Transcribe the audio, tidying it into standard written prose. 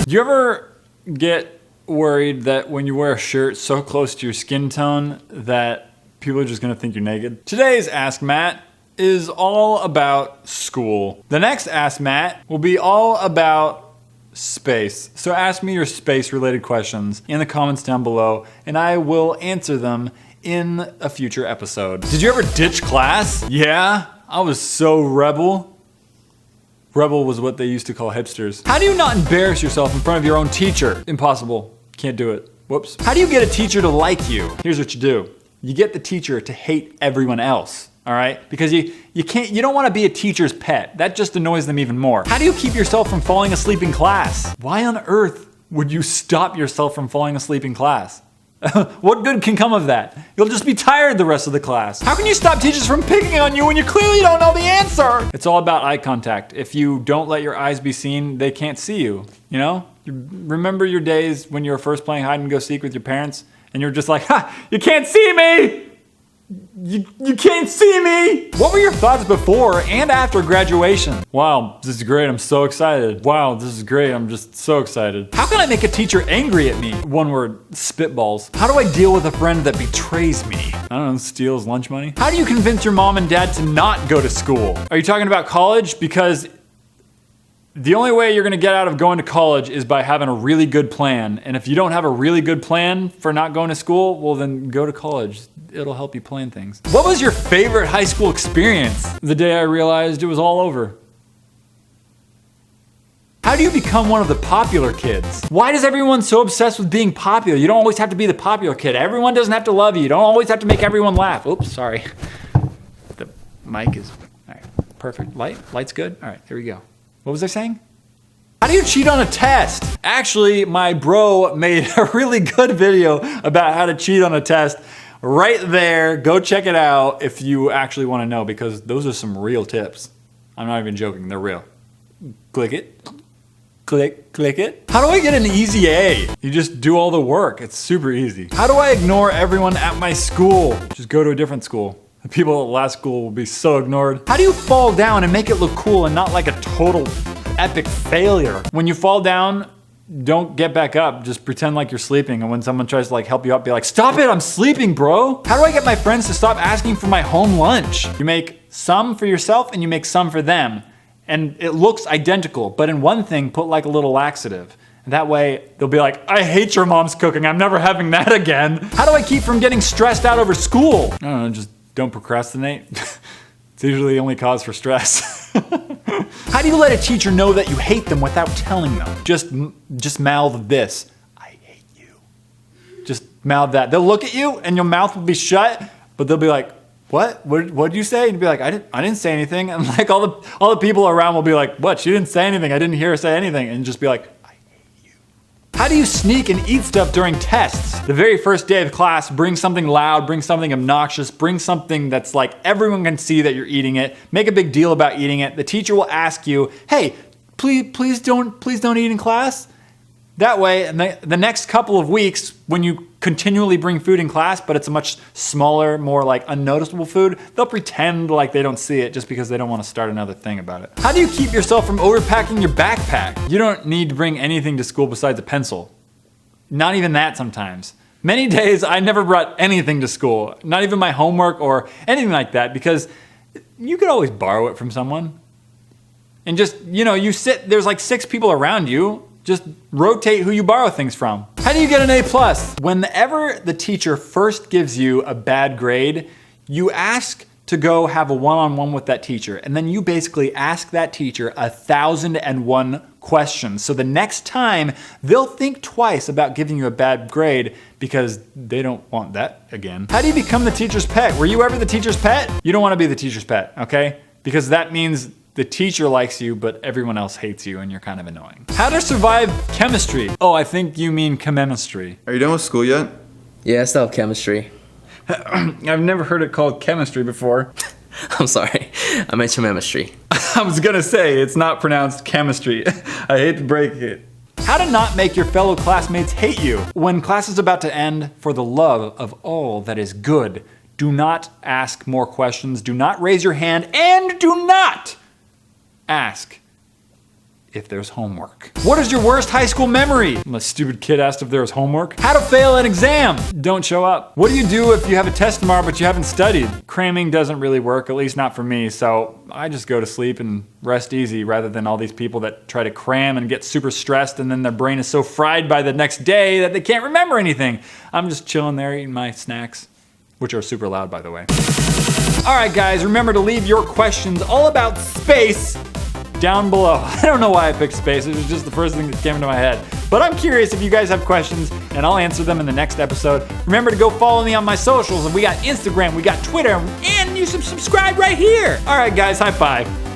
Do you ever get worried that when you wear a shirt so close to your skin tone that people are just gonna think you're naked? Today's Ask Matt is all about school. The next Ask Matt will be all about space. So ask me your space related questions in the comments down below and I will answer them in a future episode. Did you ever ditch class? Yeah, I was so rebel. Rebel was what they used to call hipsters. How do you not embarrass yourself in front of your own teacher? Impossible. Can't do it. Whoops. How do you get a teacher to like you? Here's what you do. You get the teacher to hate everyone else, all right? Because you don't want to be a teacher's pet. That just annoys them even more. How do you keep yourself from falling asleep in class? Why on earth would you stop yourself from falling asleep in class? What good can come of that? You'll just be tired the rest of the class. How can you stop teachers from picking on you when you clearly don't know the answer? It's all about eye contact. If you don't let your eyes be seen, they can't see you, you know? You remember your days when you were first playing hide and go seek with your parents and you're just like, ha, you can't see me! You can't see me! What were your thoughts before and after graduation? Wow, this is great, I'm so excited. Wow, this is great, I'm just so excited. How can I make a teacher angry at me? One word, spitballs. How do I deal with a friend that betrays me? I don't know, steals lunch money? How do you convince your mom and dad to not go to school? Are you talking about college? Because the only way you're gonna get out of going to college is by having a really good plan. And if you don't have a really good plan for not going to school, well then go to college. It'll help you plan things. What was your favorite high school experience? The day I realized it was all over. How do you become one of the popular kids? Why is everyone so obsessed with being popular? You don't always have to be the popular kid. Everyone doesn't have to love you. You don't always have to make everyone laugh. Oops, sorry. The mic is, all right, perfect. Light's good? All right, here we go. What was I saying? How do you cheat on a test? Actually, my bro made a really good video about how to cheat on a test. Right there, go check it out if you actually want to know, because those are some real tips. I'm not even joking, they're real. Click it, click it. How do I get an easy A? You just do all the work, it's super easy. How do I ignore everyone at my school? Just go to a different school. The people at last school will be so ignored. How do you fall down and make it look cool and not like a total epic failure? When you fall down, don't get back up, just pretend like you're sleeping, and when someone tries to like help you up, be like, stop it, I'm sleeping, bro. How do I get my friends to stop asking for my home lunch? You make some for yourself and you make some for them, and it looks identical, but in one thing, put like a little laxative. And that way, they'll be like, I hate your mom's cooking, I'm never having that again. How do I keep from getting stressed out over school? I don't know, just don't procrastinate. It's usually the only cause for stress. How do you let a teacher know that you hate them without telling them? Just mouth this, I hate you. Just mouth that. They'll look at you and your mouth will be shut, but they'll be like, what? What'd you say? And you'll be like, I didn't say anything. And like all the people around will be like, what? She didn't say anything. I didn't hear her say anything. And just be like, how do you sneak and eat stuff during tests? The very first day of class, bring something loud, bring something obnoxious, bring something that's like everyone can see that you're eating it. Make a big deal about eating it. The teacher will ask you, hey, please don't eat in class. That way, in the next couple of weeks, when you continually bring food in class, but it's a much smaller, more like unnoticeable food, they'll pretend like they don't see it just because they don't want to start another thing about it. How do you keep yourself from overpacking your backpack? You don't need to bring anything to school besides a pencil. Not even that sometimes. Many days I never brought anything to school, not even my homework or anything like that, because you could always borrow it from someone. And just, you know, there's like 6 people around you. Just rotate who you borrow things from. How do you get an A+? Whenever the teacher first gives you a bad grade, you ask to go have a one-on-one with that teacher, and then you basically ask that teacher 1,001 questions. So the next time, they'll think twice about giving you a bad grade because they don't want that again. How do you become the teacher's pet? Were you ever the teacher's pet? You don't want to be the teacher's pet, okay? Because that means the teacher likes you, but everyone else hates you and you're kind of annoying. How to survive chemistry? Oh, I think you mean chemistry. Are you done with school yet? Yeah, I still have chemistry. I've never heard it called chemistry before. I'm sorry, I meant chemistry. I was gonna say, it's not pronounced chemistry. I hate to break it. How to not make your fellow classmates hate you. When class is about to end, for the love of all that is good, do not ask more questions, do not raise your hand, and do not ask if there's homework. What is your worst high school memory? A stupid kid asked if there was homework. How to fail an exam? Don't show up. What do you do if you have a test tomorrow but you haven't studied? Cramming doesn't really work, at least not for me, so I just go to sleep and rest easy rather than all these people that try to cram and get super stressed and then their brain is so fried by the next day that they can't remember anything. I'm just chilling there eating my snacks, which are super loud, by the way. All right, guys, remember to leave your questions all about space down below. I don't know why I picked space. It was just the first thing that came into my head. But I'm curious if you guys have questions, and I'll answer them in the next episode. Remember to go follow me on my socials. We got Instagram, we got Twitter, and you should subscribe right here. All right, guys, high five.